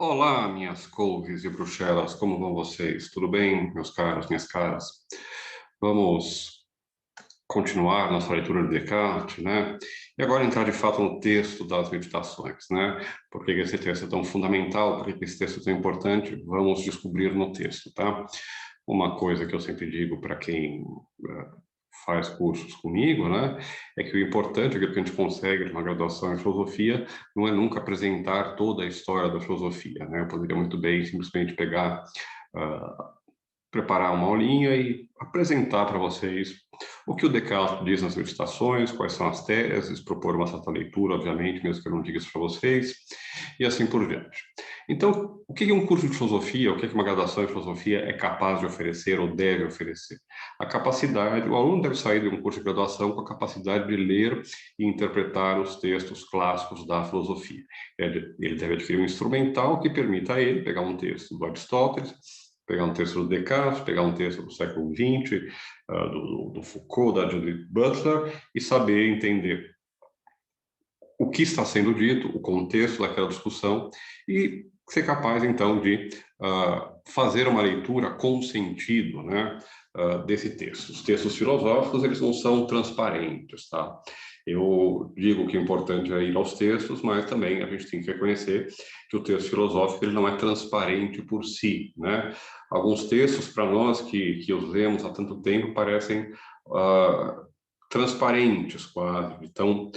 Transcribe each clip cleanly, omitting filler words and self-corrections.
Olá, minhas couves de Bruxelas, como vão vocês? Tudo bem, meus caros, minhas caras? Vamos continuar nossa leitura de Descartes, né? E agora entrar de fato no texto das meditações, né? Por que esse texto é tão fundamental? Por que esse texto é tão importante? Vamos descobrir no texto, tá? Uma coisa que eu sempre digo para quem faz cursos comigo, né, é que o importante, aquilo que a gente consegue numa graduação em filosofia, não é nunca apresentar toda a história da filosofia, né? Eu poderia muito bem simplesmente pegar, preparar uma aulinha e apresentar para vocês o que o Descartes diz nas meditações, quais são as teses, propor uma certa leitura, obviamente, mesmo que eu não diga isso para vocês, e assim por diante. Então, o que um curso de filosofia, o que uma graduação em filosofia é capaz de oferecer ou deve oferecer? A capacidade, o aluno deve sair de um curso de graduação com a capacidade de ler e interpretar os textos clássicos da filosofia. Ele deve adquirir um instrumental que permita a ele pegar um texto do Aristóteles, pegar um texto do Descartes, pegar um texto do século XX, do Foucault, da Judith Butler, e saber entender o que está sendo dito, o contexto daquela discussão, e ser capaz, então, de fazer uma leitura com sentido, né, desse texto. Os textos filosóficos, eles não são transparentes, tá? Eu digo que o importante é ir aos textos, mas também a gente tem que reconhecer que o texto filosófico ele não é transparente por si, né? Alguns textos, para nós que os lemos há tanto tempo, parecem transparentes quase, então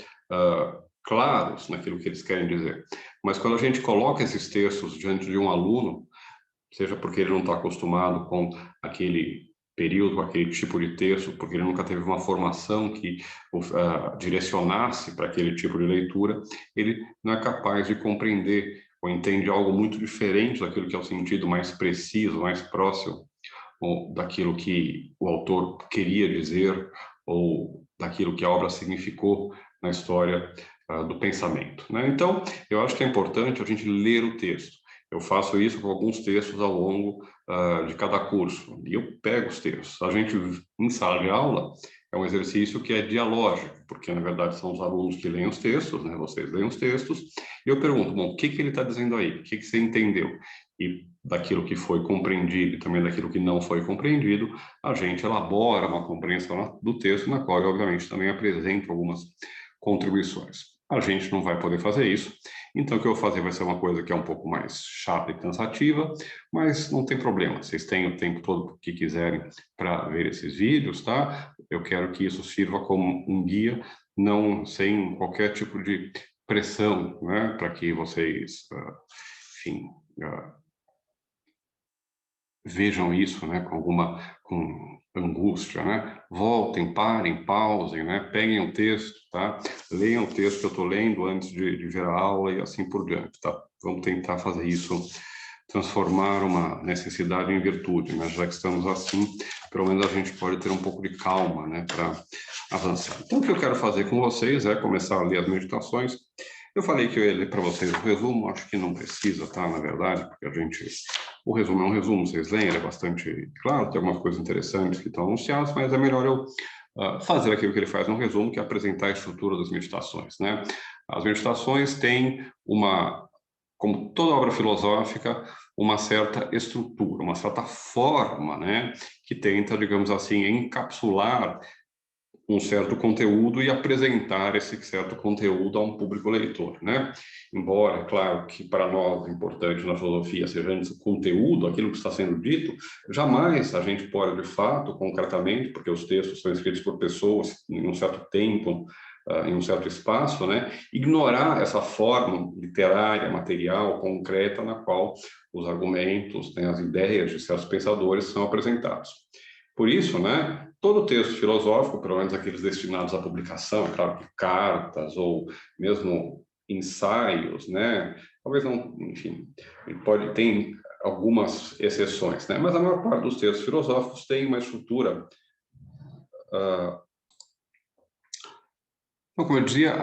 claros naquilo que eles querem dizer. Mas quando a gente coloca esses textos diante de um aluno, seja porque ele não está acostumado com aquele período, com aquele tipo de texto, porque ele nunca teve uma formação que direcionasse para aquele tipo de leitura, ele não é capaz de compreender ou entende algo muito diferente daquilo que é o sentido mais preciso, mais próximo ou daquilo que o autor queria dizer ou daquilo que a obra significou na história do pensamento, né? Então, eu acho que é importante a gente ler o texto. Eu faço isso com alguns textos ao longo de cada curso, e eu pego os textos. A gente, em sala de aula, é um exercício que é dialógico, porque, na verdade, são os alunos que leem os textos, né? Vocês leem os textos, e eu pergunto, bom, o que ele está dizendo aí? O que você entendeu? E daquilo que foi compreendido e também daquilo que não foi compreendido, a gente elabora uma compreensão do texto, na qual eu, obviamente, também apresento algumas contribuições. A gente não vai poder fazer isso, então o que eu vou fazer vai ser uma coisa que é um pouco mais chata e cansativa, mas não tem problema, vocês têm o tempo todo que quiserem para ver esses vídeos, tá? Eu quero que isso sirva como um guia, não sem qualquer tipo de pressão, né, para que vocês, enfim, vejam isso, né, com angústia, né? Voltem, parem, pausem, né? Peguem o texto, tá? Leiam o texto que eu estou lendo antes de ver a aula e assim por diante, tá? Vamos tentar fazer isso, transformar uma necessidade em virtude, né? Já que estamos assim, pelo menos a gente pode ter um pouco de calma, né, para avançar. Então, o que eu quero fazer com vocês é começar a ler as meditações. Eu falei que eu ia ler para vocês o resumo, acho que não precisa, tá? Na verdade, porque a gente... O resumo é um resumo, vocês leem, ele é bastante claro, tem algumas coisas interessantes que estão anunciadas, mas é melhor eu fazer aquilo que ele faz no resumo, que é apresentar a estrutura das meditações, né? As meditações têm uma, como toda obra filosófica, uma certa estrutura, uma certa forma, né? Que tenta, digamos assim, encapsular um certo conteúdo e apresentar esse certo conteúdo a um público leitor, né? Embora, claro, que para nós é importante na filosofia seja antes o conteúdo, aquilo que está sendo dito, jamais a gente pode, de fato, concretamente, porque os textos são escritos por pessoas em um certo tempo, em um certo espaço, né? Ignorar essa forma literária, material, concreta, na qual os argumentos, né, as ideias de certos pensadores são apresentados. Por isso, né, todo texto filosófico, pelo menos aqueles destinados à publicação, claro que cartas ou mesmo ensaios, né, talvez não, enfim, tem algumas exceções, né, mas a maior parte dos textos filosóficos tem uma estrutura, então, como eu dizia,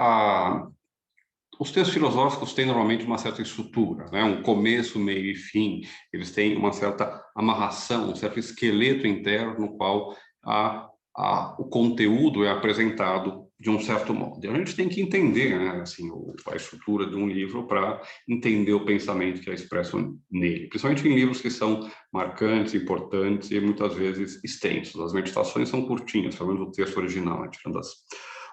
os textos filosóficos têm normalmente uma certa estrutura, né? Um começo, meio e fim. Eles têm uma certa amarração, um certo esqueleto interno no qual o conteúdo é apresentado de um certo modo. A gente tem que entender, né, assim, a estrutura de um livro para entender o pensamento que é expresso nele, principalmente em livros que são marcantes, importantes e muitas vezes extensos. As meditações são curtinhas, pelo menos o texto original, né, tirando as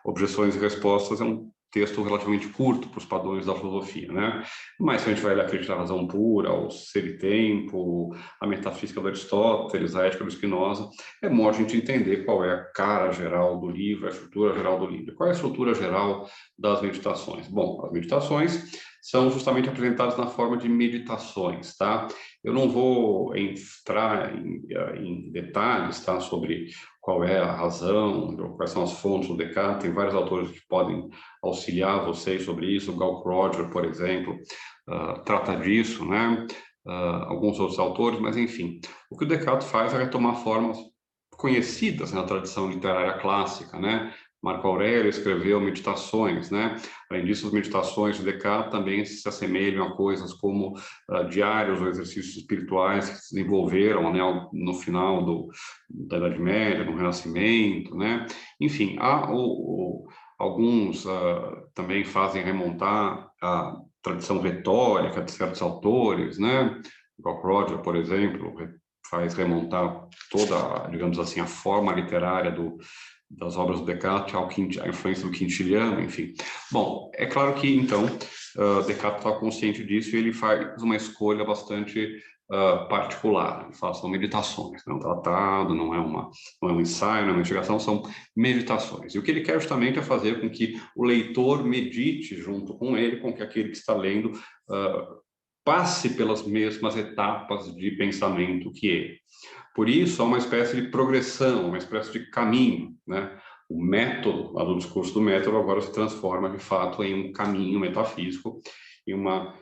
objeções e respostas, é um texto relativamente curto para os padrões da filosofia, né? Mas se a gente vai acreditar na razão pura, o ser e tempo, a metafísica do Aristóteles, a ética do Spinoza, é bom a gente entender qual é a cara geral do livro, a estrutura geral do livro. Qual é a estrutura geral das meditações? Bom, as meditações são justamente apresentadas na forma de meditações, tá? Eu não vou entrar em detalhes, tá, sobre qual é a razão, quais são as fontes do Descartes, tem vários autores que podem auxiliar vocês sobre isso, o Gal Roger, por exemplo, trata disso, né? Alguns outros autores, mas enfim, o que o Descartes faz é retomar formas conhecidas na tradição literária clássica, né? Marco Aurélio escreveu Meditações, né? Além disso, as meditações de Descartes também se assemelham a coisas como diários ou exercícios espirituais que se desenvolveram, né, no final da Idade Média, no Renascimento, né? Enfim, alguns também fazem remontar a tradição retórica de certos autores, né? Gal Roger, por exemplo, faz remontar toda, digamos assim, a forma literária das obras do Descartes, à influência do quintiliano, enfim. Bom, é claro que, então, Descartes está consciente disso e ele faz uma escolha bastante particular. Ele fala, são meditações, não é um tratado, não é um ensaio, não é uma investigação, são meditações. E o que ele quer justamente é fazer com que o leitor medite junto com ele, com que aquele que está lendo passe pelas mesmas etapas de pensamento que ele. Por isso, há uma espécie de progressão, uma espécie de caminho, né? O método, lá do discurso do método, agora se transforma, de fato, em um caminho metafísico, em uma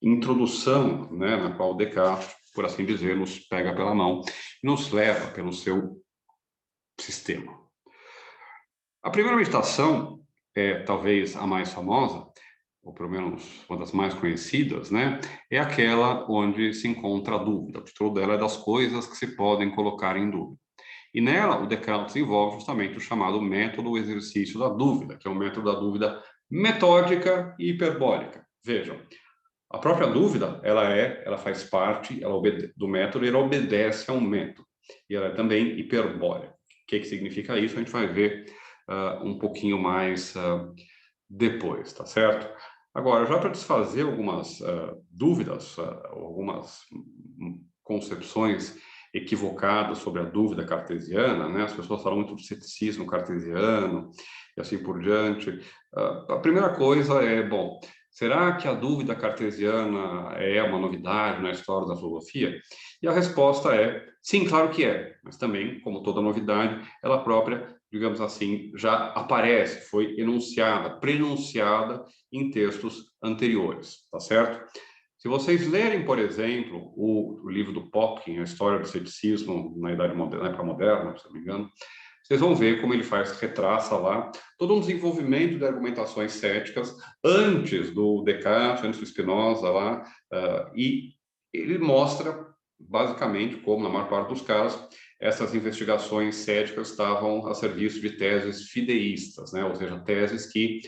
introdução, né, na qual Descartes, por assim dizer, nos pega pela mão e nos leva pelo seu sistema. A primeira meditação, talvez a mais famosa, ou pelo menos uma das mais conhecidas, né, é aquela onde se encontra a dúvida. O título dela é Das Coisas que se Podem Colocar em Dúvida. E nela, o Descartes desenvolve justamente o chamado método ou exercício da dúvida, que é um método da dúvida metódica e hiperbólica. Vejam, a própria dúvida, ela faz parte do método e ela obedece a um método. E ela é também hiperbólica. O que significa isso? A gente vai ver um pouquinho mais depois, tá certo? Agora, já para desfazer algumas dúvidas, algumas concepções equivocadas sobre a dúvida cartesiana, né? As pessoas falam muito do ceticismo cartesiano e assim por diante. A primeira coisa é, bom, será que a dúvida cartesiana é uma novidade na história da filosofia? E a resposta é, sim, claro que é, mas também, como toda novidade, ela própria, digamos assim, já aparece, foi enunciada, prenunciada em textos anteriores, tá certo? Se vocês lerem, por exemplo, o livro do Popkin, A História do Ceticismo na Idade Moderna, na Época Moderna, se não me engano, vocês vão ver como ele retraça lá todo um desenvolvimento de argumentações céticas antes do Descartes, antes do Spinoza lá, e ele mostra, basicamente, como na maior parte dos casos, essas investigações céticas estavam a serviço de teses fideístas, né? Ou seja, teses que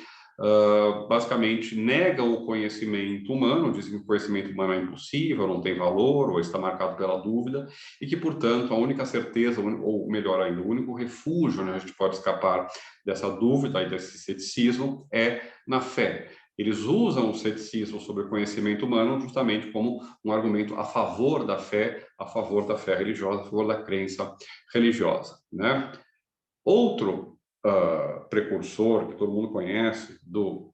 basicamente negam o conhecimento humano, dizem que o conhecimento humano é impossível, não tem valor, ou está marcado pela dúvida, e que, portanto, a única certeza, ou melhor ainda, o único refúgio, né, a gente pode escapar dessa dúvida e desse ceticismo é na fé. Eles usam o ceticismo sobre o conhecimento humano justamente como um argumento a favor da fé religiosa, a favor da crença religiosa, né? Outro precursor que todo mundo conhece do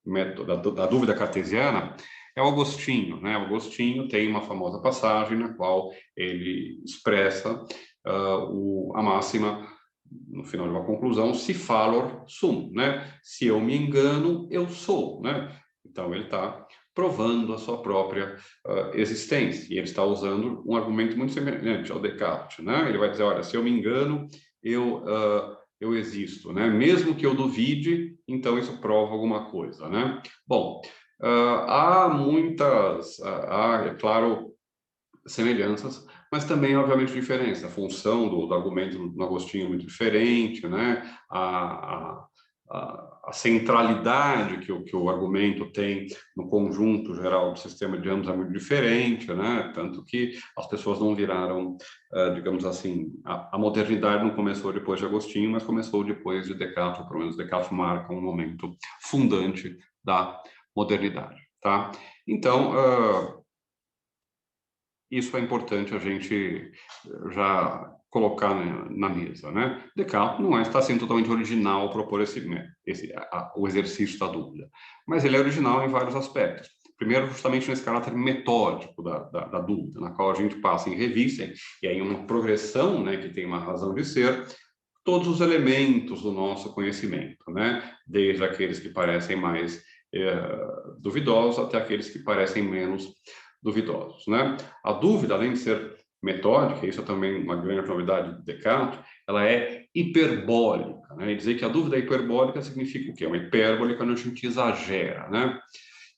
método da dúvida cartesiana é o Agostinho, né? O Agostinho tem uma famosa passagem na qual ele expressa a máxima no final de uma conclusão, si falor sum, né? Se eu me engano, eu sou, né? Então ele está provando a sua própria existência e ele está usando um argumento muito semelhante ao Descartes, né? Ele vai dizer, olha, se eu me engano, eu existo, né? Mesmo que eu duvide, então isso prova alguma coisa, né? Bom, há muitas, é claro, semelhanças, mas também, obviamente, diferença. A função do argumento do Agostinho é muito diferente, né? A centralidade que o argumento tem no conjunto geral do sistema de ambos é muito diferente, né? Tanto que as pessoas não viraram, digamos assim, a modernidade não começou depois de Agostinho, mas começou depois de Descartes, ou pelo menos Descartes marca um momento fundante da modernidade, tá? Então, isso é importante a gente já colocar na mesa, né? Descartes não está sendo totalmente original ao propor o exercício da dúvida, mas ele é original em vários aspectos. Primeiro, justamente nesse caráter metódico da dúvida, na qual a gente passa em revista, e aí uma progressão, né, que tem uma razão de ser, todos os elementos do nosso conhecimento, né? Desde aqueles que parecem mais duvidosos até aqueles que parecem menos duvidosos, né? A dúvida, além de ser metódica, isso é também uma grande novidade de Descartes, ela é hiperbólica, né? E dizer que a dúvida é hiperbólica significa o quê? Uma hipérbole quando a gente exagera, né?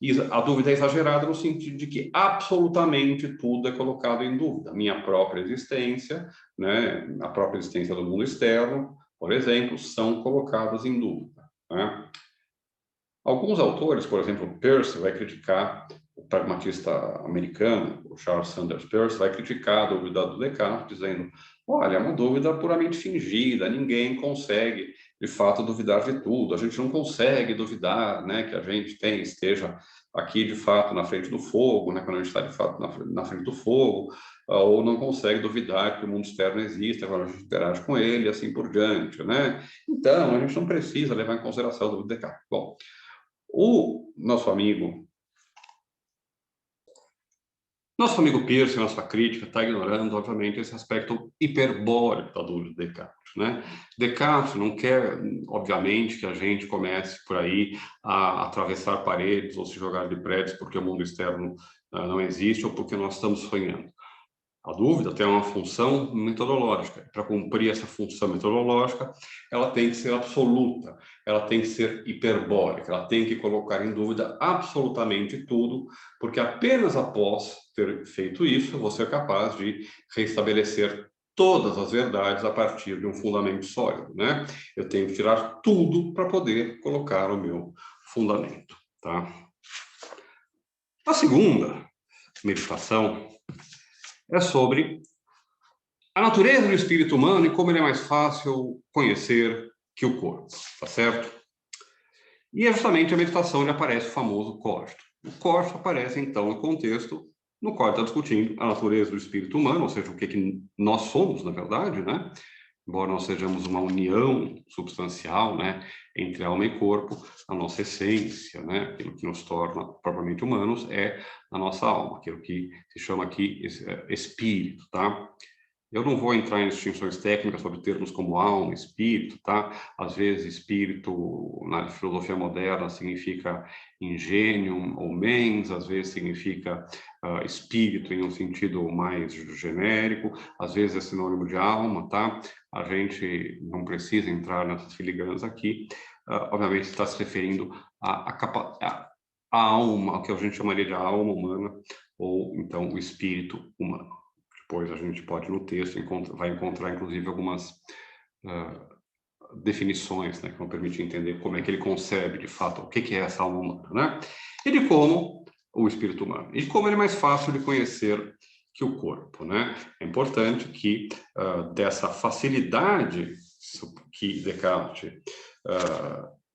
E a dúvida é exagerada no sentido de que absolutamente tudo é colocado em dúvida. Minha própria existência, né? A própria existência do mundo externo, por exemplo, são colocadas em dúvida, né? Alguns autores, por exemplo, Peirce vai criticar, o pragmatista americano, o Charles Sanders Peirce, vai criticar a dúvida do Descartes, dizendo, olha, é uma dúvida puramente fingida, ninguém consegue, de fato, duvidar de tudo, a gente não consegue duvidar, né, que a gente esteja aqui, de fato, na frente do fogo, né, quando a gente está, de fato, na frente do fogo, ou não consegue duvidar que o mundo externo existe, quando a gente interage com ele, e assim por diante, né? Então, a gente não precisa levar em consideração a dúvida de Descartes. Bom, o nosso amigo Peirce, na sua crítica, está ignorando, obviamente, esse aspecto hiperbólico da dúvida de Descartes, né? Descartes não quer, obviamente, que a gente comece por aí a atravessar paredes ou se jogar de prédios porque o mundo externo não existe ou porque nós estamos sonhando. A dúvida tem uma função metodológica. Para cumprir essa função metodológica, ela tem que ser absoluta, ela tem que ser hiperbólica, ela tem que colocar em dúvida absolutamente tudo, porque apenas após ter feito isso, você é capaz de restabelecer todas as verdades a partir de um fundamento sólido, né? Eu tenho que tirar tudo para poder colocar o meu fundamento, tá? A segunda meditação é sobre a natureza do espírito humano e como ele é mais fácil conhecer que o corpo, tá certo? E é justamente a meditação onde aparece o famoso cógito. O cógito aparece, então, no contexto no qual está discutindo a natureza do espírito humano, ou seja, o que nós somos, na verdade, né? Embora nós sejamos uma união substancial, né, entre alma e corpo, a nossa essência, né, aquilo que nos torna propriamente humanos é a nossa alma, aquilo que se chama aqui espírito, tá? Eu não vou entrar em distinções técnicas sobre termos como alma, espírito, tá? Às vezes, espírito, na filosofia moderna, significa ingenium ou mens, às vezes significa espírito em um sentido mais genérico, às vezes é sinônimo de alma, tá? A gente não precisa entrar nessas filigranas aqui. Obviamente, está se referindo à alma, o que a gente chamaria de alma humana, ou então o espírito humano. Depois a gente pode, no texto, vai encontrar, inclusive, algumas definições, né, que vão permitir entender como é que ele concebe, de fato, o que é essa alma humana, né? E de como o espírito humano. E como ele é mais fácil de conhecer que o corpo, né? É importante que, dessa facilidade que Descartes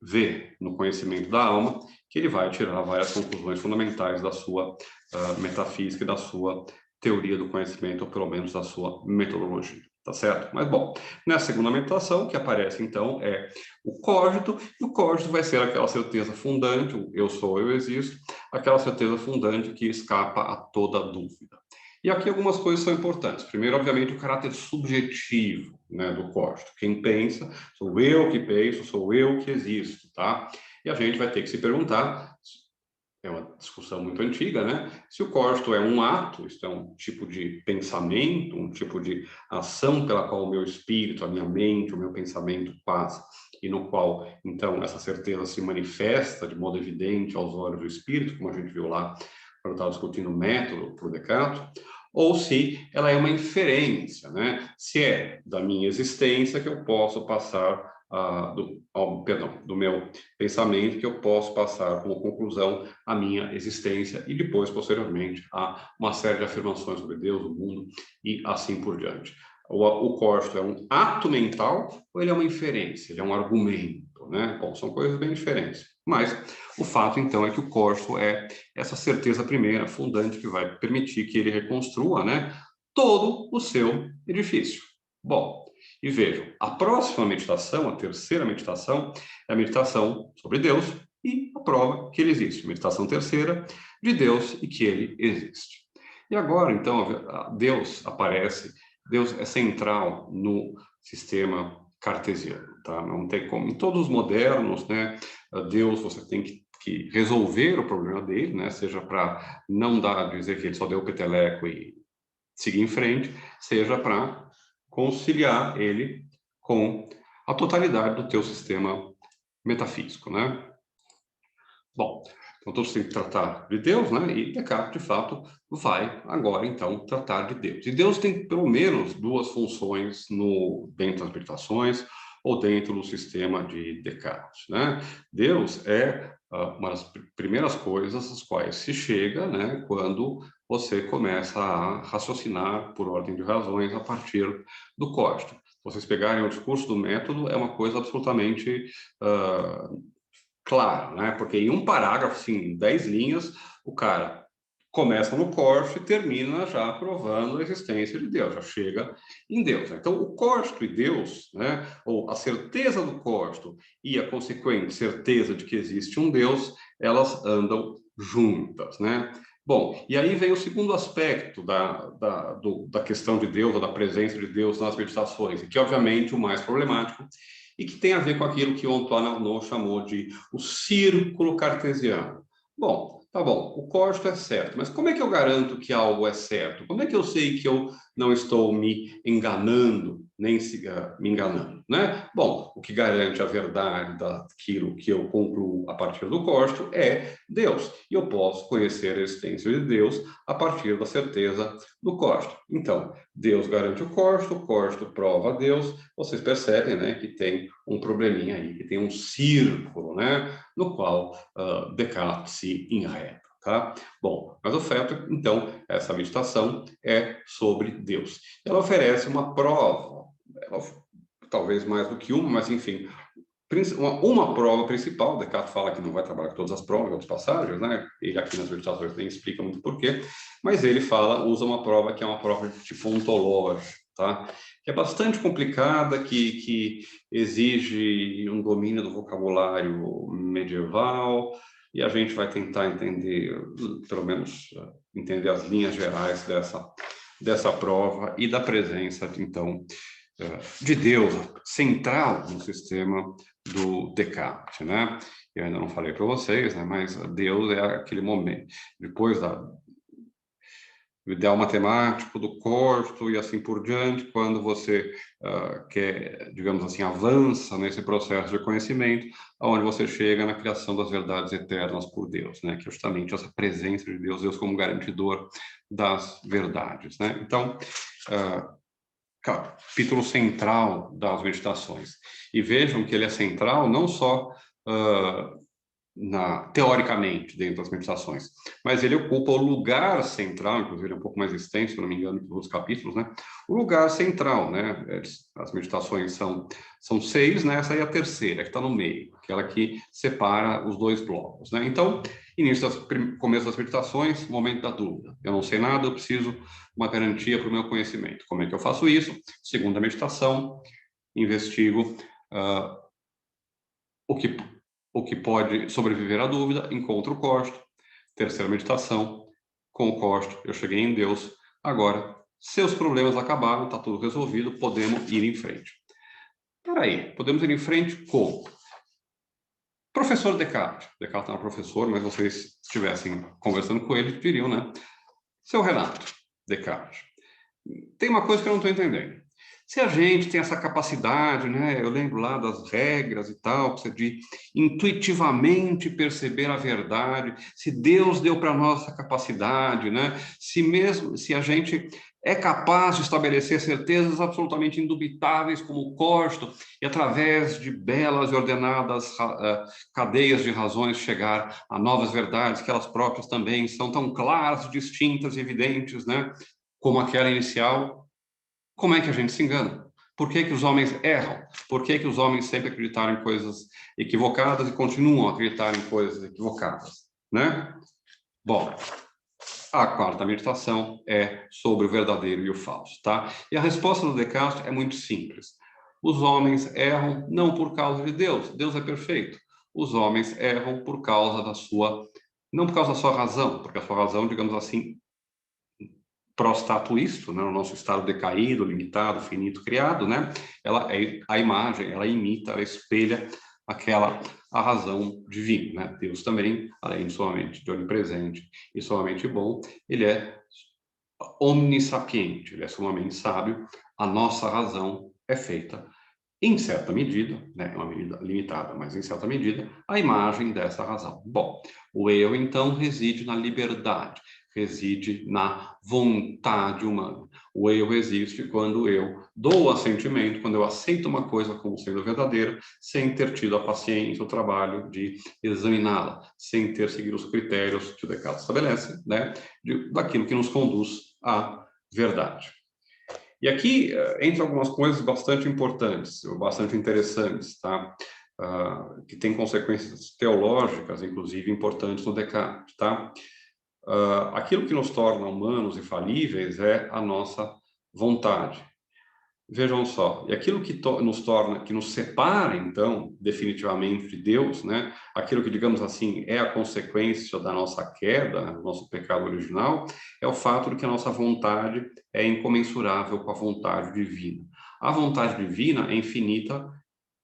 vê no conhecimento da alma, que ele vai tirar várias conclusões fundamentais da sua metafísica e da sua teoria do conhecimento, ou pelo menos da sua metodologia, tá certo? Mas, bom, nessa segunda meditação, que aparece, então, é o cógito, e o cógito vai ser aquela certeza fundante, o eu sou, eu existo, aquela certeza fundante que escapa a toda dúvida. E aqui algumas coisas são importantes. Primeiro, obviamente, o caráter subjetivo, né, do cógito. Quem pensa, sou eu que penso, sou eu que existo, tá? E a gente vai ter que se perguntar, é uma discussão muito antiga, né? Se o cógito é um ato, isto é um tipo de pensamento, um tipo de ação pela qual o meu espírito, a minha mente, o meu pensamento passa, e no qual, então, essa certeza se manifesta de modo evidente aos olhos do espírito, como a gente viu lá quando estava discutindo o método por Descartes, ou se ela é uma inferência, né? Se é da minha existência que eu posso passar, do meu pensamento, que eu posso passar como conclusão a minha existência e depois, posteriormente, a uma série de afirmações sobre Deus, o mundo e assim por diante. O Corsto é um ato mental ou ele é uma inferência, ele é um argumento, né? Bom, são coisas bem diferentes. Mas o fato, então, é que o Corsto é essa certeza primeira, fundante, que vai permitir que ele reconstrua, né, todo o seu edifício. Bom, e vejam, a próxima meditação, a terceira meditação, é a meditação sobre Deus e a prova que ele existe. Meditação terceira, de Deus e que ele existe. E agora, então, Deus aparece, Deus é central no sistema cartesiano, tá? Não tem como, em todos os modernos, né, Deus, você tem que resolver o problema dele, né, seja para não dizer que ele só deu o peteleco e seguir em frente, seja para conciliar ele com a totalidade do teu sistema metafísico, né? Bom, então todos têm que tratar de Deus, né? E Descartes, de fato, vai agora, então, tratar de Deus. E Deus tem pelo menos duas funções dentro das meditações ou dentro do sistema de Descartes, né? Deus é uma das primeiras coisas às quais se chega, né, quando você começa a raciocinar por ordem de razões a partir do Corsto. Vocês pegarem o discurso do método, é uma coisa absolutamente claro, né? Porque em um parágrafo, assim, 10 linhas, o cara começa no Corsto e termina já provando a existência de Deus, já chega em Deus. Né? Então, o Corsto e Deus, né, ou a certeza do Corsto e a consequente certeza de que existe um Deus, elas andam juntas, né? Bom, e aí vem o segundo aspecto da questão de Deus, ou da presença de Deus nas meditações, que é, obviamente, o mais problemático, e que tem a ver com aquilo que o Antoine Arnaud chamou de o círculo cartesiano. Bom, tá bom, o Corsto é certo, mas como é que eu garanto que algo é certo? Como é que eu sei que eu não estou me enganando, nem me enganando, né? Bom, o que garante a verdade daquilo que eu concluo a partir do Corsto é Deus. E eu posso conhecer a existência de Deus a partir da certeza do Corsto. Então, Deus garante o Corsto prova Deus. Vocês percebem, né, que tem um probleminha aí, que tem um círculo, né, no qual Descartes se enreda. Tá? Bom, mas o fato, então, essa meditação é sobre Deus. Ela oferece uma prova, talvez mais do que uma, mas enfim, uma prova principal. Descartes fala que não vai trabalhar com todas as provas, outras passagens, né? Ele aqui nas meditações nem explica muito porquê, mas ele usa uma prova que é uma prova de tipo ontológico, tá? Que é bastante complicada, que exige um domínio do vocabulário medieval, e a gente vai tentar entender, pelo menos, entender as linhas gerais dessa prova e da presença, então, de Deus central no sistema do Descartes, né? Eu ainda não falei para vocês, né? Mas Deus é aquele momento, depois do ideal matemático, do Corsto e assim por diante, quando você quer, digamos assim, avança nesse processo de conhecimento, aonde você chega na criação das verdades eternas por Deus, né? Que é justamente essa presença de Deus, Deus como garantidor das verdades, né? Então, capítulo central das meditações. E vejam que ele é central não só teoricamente dentro das meditações, mas ele ocupa o lugar central, inclusive ele é um pouco mais extenso, se não me engano, que os outros capítulos, né? O lugar central, né? As meditações são 6, né? Essa aí é a terceira, que está no meio, aquela que separa os dois blocos, né? Então, começo das meditações, momento da dúvida. Eu não sei nada, eu preciso uma garantia para o meu conhecimento. Como é que eu faço isso? Segunda meditação, investigo o que pode sobreviver à dúvida, encontro o Corsto. Terceira meditação, com o Corsto, eu cheguei em Deus. Agora, seus problemas acabaram, está tudo resolvido, podemos ir em frente. Peraí, podemos ir em frente como? Professor Descartes. Descartes não é professor, mas vocês estivessem conversando com ele, diriam, né? Seu Renato, Descartes, tem uma coisa que eu não estou entendendo. Se a gente tem essa capacidade, né? Eu lembro lá das regras e tal, de intuitivamente perceber a verdade, se Deus deu para nós essa capacidade, né? Se a gente é capaz de estabelecer certezas absolutamente indubitáveis como o Corsto, e através de belas e ordenadas cadeias de razões chegar a novas verdades, que elas próprias também são tão claras, distintas e evidentes, né? Como aquela inicial. Como é que a gente se engana? Por que que os homens erram? Por que que os homens sempre acreditaram em coisas equivocadas e continuam a acreditar em coisas equivocadas, né? Bom, a quarta meditação é sobre o verdadeiro e o falso, tá? E a resposta do Descartes é muito simples. Os homens erram não por causa de Deus. Deus é perfeito. Os homens erram por causa da sua... Não por causa da sua razão, porque a sua razão, digamos assim, prostatuisto, né, no nosso estado decaído, limitado, finito, criado, né, ela é a imagem, ela imita, ela espelha a razão divina, né? Deus também, além de somente de onipresente e somente bom, ele é omnissapiente, ele é sumamente sábio. A nossa razão é feita, em certa medida, né, uma medida limitada, mas em certa medida, a imagem dessa razão. Bom, o eu, então, reside na liberdade, reside na vontade humana. O eu existe quando eu dou o assentimento, quando eu aceito uma coisa como sendo verdadeira, sem ter tido a paciência, o trabalho de examiná-la, sem ter seguido os critérios que o Descartes estabelece, né, daquilo que nos conduz à verdade. E aqui entra algumas coisas bastante importantes, bastante interessantes, tá? Que tem consequências teológicas, inclusive, importantes no Descartes, tá? Aquilo que nos torna humanos e falíveis é a nossa vontade. Vejam só, e aquilo que nos torna, que nos separa, então, definitivamente de Deus, né? Aquilo que, digamos assim, é a consequência da nossa queda, do nosso pecado original, é o fato de que a nossa vontade é incomensurável com a vontade divina. A vontade divina é infinita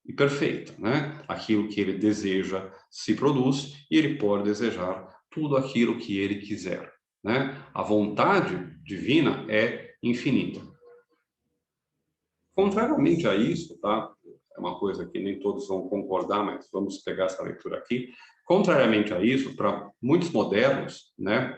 e perfeita, né? Aquilo que ele deseja se produz e ele pode desejar tudo aquilo que ele quiser, né? A vontade divina é infinita. Contrariamente a isso, tá? É uma coisa que nem todos vão concordar, mas vamos pegar essa leitura aqui. Contrariamente a isso, para muitos modernos, né,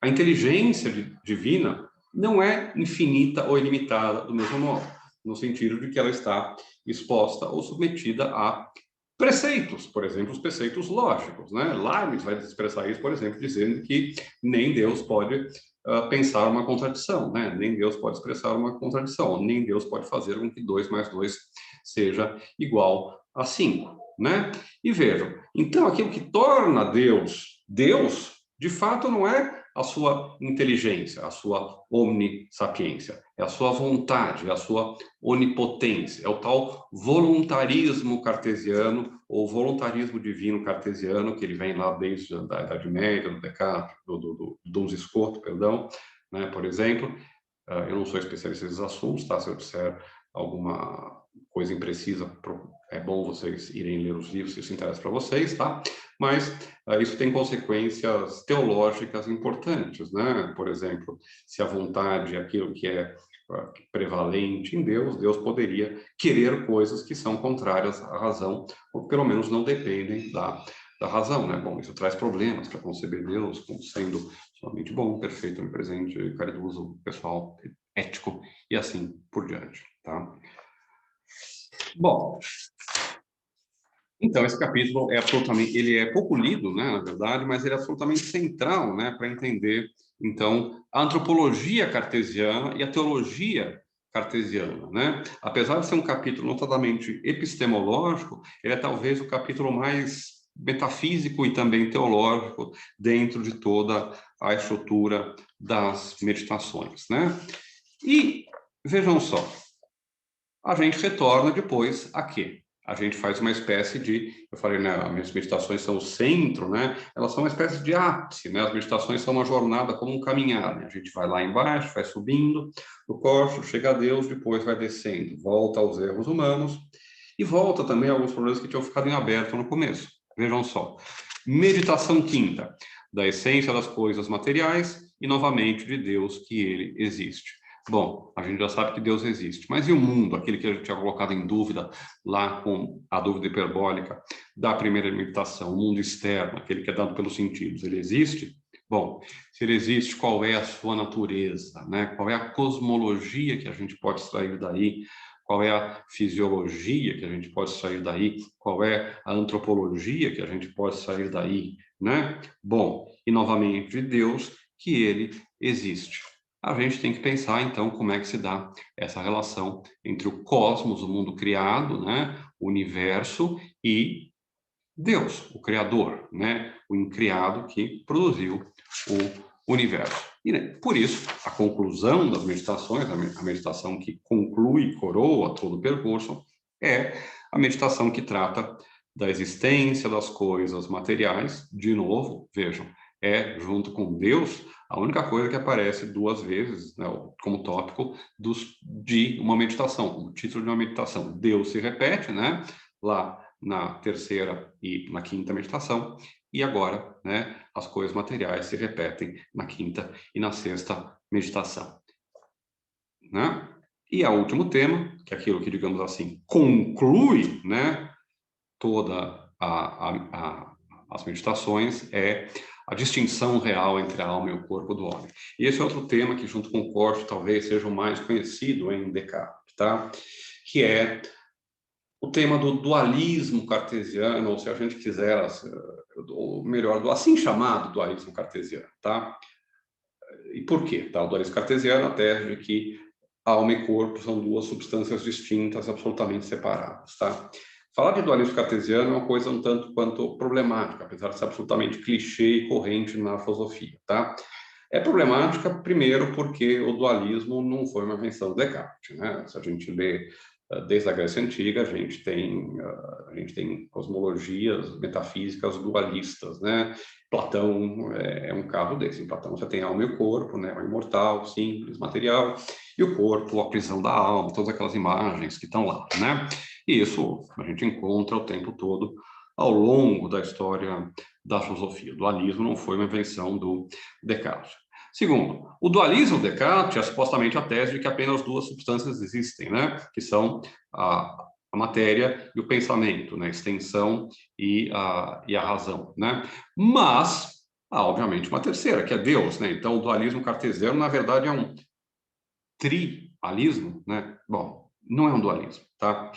a inteligência divina não é infinita ou ilimitada do mesmo modo, no sentido de que ela está exposta ou submetida a preceitos, por exemplo, os preceitos lógicos, né? Leibniz vai expressar isso, por exemplo, dizendo que nem Deus pode pensar uma contradição, né? Nem Deus pode expressar uma contradição, nem Deus pode fazer com que 2 mais 2 seja igual a 5, né? E vejam, então aquilo que torna Deus, Deus, de fato não é a sua inteligência, a sua omnissapiência, é a sua vontade, é a sua onipotência, é o tal voluntarismo cartesiano ou voluntarismo divino cartesiano, que ele vem lá desde a Idade Média, do Descartes, do Duns Scoto, perdão, né, por exemplo. Eu não sou especialista nesses assuntos, tá? Se eu disser alguma coisa imprecisa, é bom vocês irem ler os livros se isso interessa para vocês, tá? Mas isso tem consequências teológicas importantes, né? Por exemplo, se a vontade é aquilo que é prevalente em Deus, Deus poderia querer coisas que são contrárias à razão, ou pelo menos não dependem da razão, né? Bom, isso traz problemas para conceber Deus como sendo somente bom, perfeito, onipresente, caridoso, pessoal, ético e assim por diante, tá? Bom, então esse capítulo é absolutamente, ele é pouco lido, né, na verdade, mas ele é absolutamente central, né, para entender então a antropologia cartesiana e a teologia cartesiana, né? Apesar de ser um capítulo notadamente epistemológico, ele é talvez o capítulo mais metafísico e também teológico dentro de toda a estrutura das meditações, né? E vejam só, a gente retorna depois a quê? A gente faz uma espécie de, eu falei, né, as minhas meditações são o centro, né? Elas são uma espécie de ápice, né? As meditações são uma jornada como um caminhar, né? A gente vai lá embaixo, vai subindo no corpo, chega a Deus, depois vai descendo, volta aos erros humanos e volta também a alguns problemas que tinham ficado em aberto no começo. Vejam só. Meditação quinta, da essência das coisas materiais e novamente de Deus que ele existe. Bom, a gente já sabe que Deus existe, mas e o mundo, aquele que a gente tinha colocado em dúvida lá com a dúvida hiperbólica da primeira meditação, o mundo externo, aquele que é dado pelos sentidos, ele existe? Bom, se ele existe, qual é a sua natureza, né? Qual é a cosmologia que a gente pode extrair daí? Qual é a fisiologia que a gente pode extrair daí? Qual é a antropologia que a gente pode extrair daí, né? Bom, e novamente, Deus, que ele existe. A gente tem que pensar, então, como é que se dá essa relação entre o cosmos, o mundo criado, né, o universo, e Deus, o Criador, né, o incriado que produziu o universo. E, né, por isso, a conclusão das meditações, a meditação que conclui, coroa todo o percurso, é a meditação que trata da existência das coisas materiais. De novo, vejam, é junto com Deus a única coisa que aparece duas vezes, né, como tópico de uma meditação, como título de uma meditação. Deus se repete, né, lá na terceira e na quinta meditação, e agora, né, as coisas materiais se repetem na quinta e na sexta meditação, né? E o último tema, que é aquilo que, digamos assim, conclui, né, toda as meditações, é a distinção real entre a alma e o corpo do homem. E esse é outro tema que, junto com o corpo, talvez seja o mais conhecido em Descartes, tá? Que é o tema do dualismo cartesiano, ou se a gente quiser, ou melhor, do assim chamado dualismo cartesiano, tá? E por quê? Tá? O dualismo cartesiano, a tese de que alma e corpo são duas substâncias distintas, absolutamente separadas, tá? Falar de dualismo cartesiano é uma coisa um tanto quanto problemática, apesar de ser absolutamente clichê e corrente na filosofia, tá? É problemática, primeiro, porque o dualismo não foi uma invenção de Descartes, né? Se a gente lê desde a Grécia Antiga, a gente tem cosmologias metafísicas dualistas, né? Platão é um caso desse. Em Platão você tem a alma e o corpo, né? O imortal, simples, material, e o corpo, a prisão da alma, todas aquelas imagens que estão lá, né? E isso a gente encontra o tempo todo ao longo da história da filosofia. O dualismo não foi uma invenção do Descartes. Segundo, o dualismo Descartes é supostamente a tese de que apenas duas substâncias existem, né? Que são a matéria e o pensamento, né? A extensão e a razão, né? Mas há, obviamente, uma terceira, que é Deus, né? Então, o dualismo cartesiano, na verdade, é um trialismo, né? Bom, não é um dualismo, tá?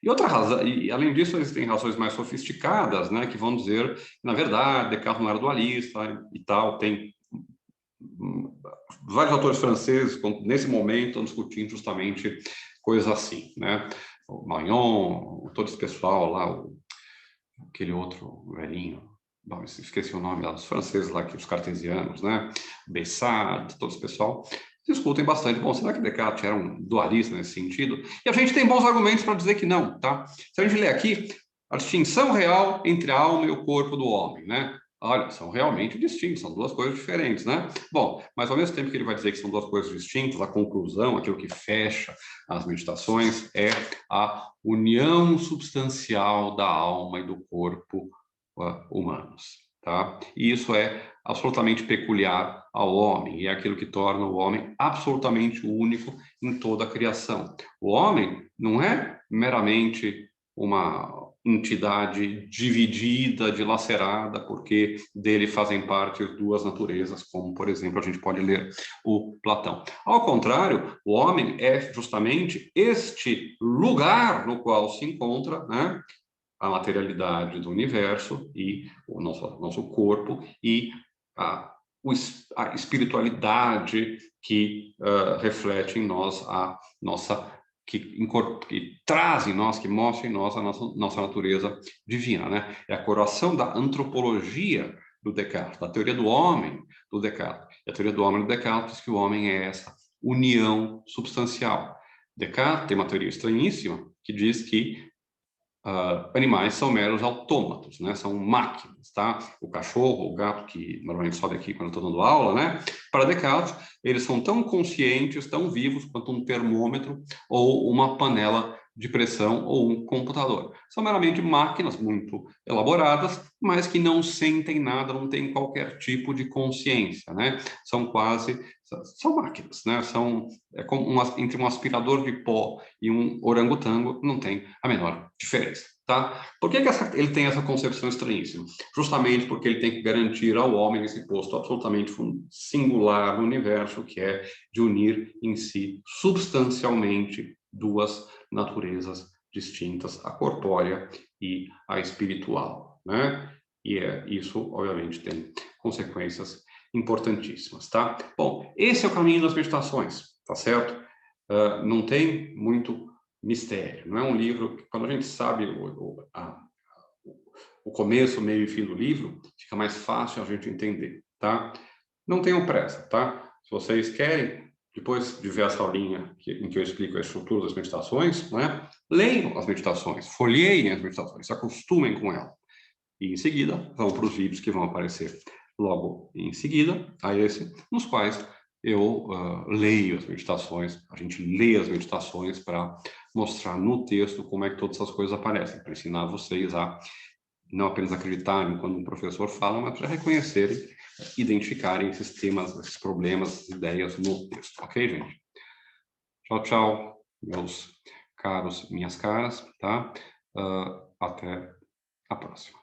E outra razão, e além disso, existem razões mais sofisticadas, né, que vão dizer que, na verdade, Descartes não era dualista e tal. Tem vários autores franceses, nesse momento, estão discutindo justamente coisas assim, né? O Magnon, todo esse pessoal lá, aquele outro velhinho, bom, esqueci o nome lá, dos franceses lá, os cartesianos, né? Bessard, todo esse pessoal, discutem bastante. Bom, será que Descartes era um dualista nesse sentido? E a gente tem bons argumentos para dizer que não, tá? Se a gente ler aqui, a distinção real entre a alma e o corpo do homem, né? Olha, são realmente distintos, são duas coisas diferentes, né? Bom, mas ao mesmo tempo que ele vai dizer que são duas coisas distintas, a conclusão, aquilo que fecha as meditações, é a união substancial da alma e do corpo humanos, tá? E isso é absolutamente peculiar ao homem, e é aquilo que torna o homem absolutamente único em toda a criação. O homem não é meramente uma entidade dividida, dilacerada, porque dele fazem parte duas naturezas, como, por exemplo, a gente pode ler o Platão. Ao contrário, o homem é justamente este lugar no qual se encontra, né, a materialidade do universo e o nosso corpo e a, a espiritualidade que reflete em nós a nossa que traz em nós, que mostra em nós a nossa natureza divina, né? É a coroação da antropologia do Descartes, da teoria do homem do Descartes. E a teoria do homem do Descartes diz que o homem é essa união substancial. Descartes tem uma teoria estranhíssima que diz que animais são meros autômatos, né? São máquinas, tá? O cachorro, o gato, que normalmente sobe aqui quando eu estou dando aula, né? Para Descartes, eles são tão conscientes, tão vivos quanto um termômetro ou uma panela de pressão ou um computador. São meramente máquinas muito elaboradas, mas que não sentem nada, não têm qualquer tipo de consciência, né? são máquinas, né? É como entre um aspirador de pó e um orangotango, não tem a menor diferença, tá? Por que ele tem essa concepção estranhíssima? Justamente porque ele tem que garantir ao homem esse posto absolutamente singular no universo, que é de unir em si substancialmente duas naturezas distintas, a corpórea e a espiritual, né? E isso, obviamente, tem consequências importantíssimas, tá? Bom, esse é o caminho das meditações, tá certo? Não tem muito mistério, não é um livro que, quando a gente sabe o começo, meio e fim do livro, fica mais fácil a gente entender, tá? Não tenham pressa, tá? Se vocês querem, depois de ver essa aulinha em que eu explico a estrutura das meditações, né? Leiam as meditações, folheiem as meditações, se acostumem com elas. E em seguida, vão para os vídeos que vão aparecer logo em seguida a esse, nos quais eu leio as meditações, a gente lê as meditações para mostrar no texto como é que todas essas coisas aparecem, para ensinar vocês a não apenas acreditarem quando um professor fala, mas para reconhecerem, identificarem esses temas, esses problemas, ideias no texto. Ok, gente? Tchau, tchau, meus caros, minhas caras, tá? Até a próxima.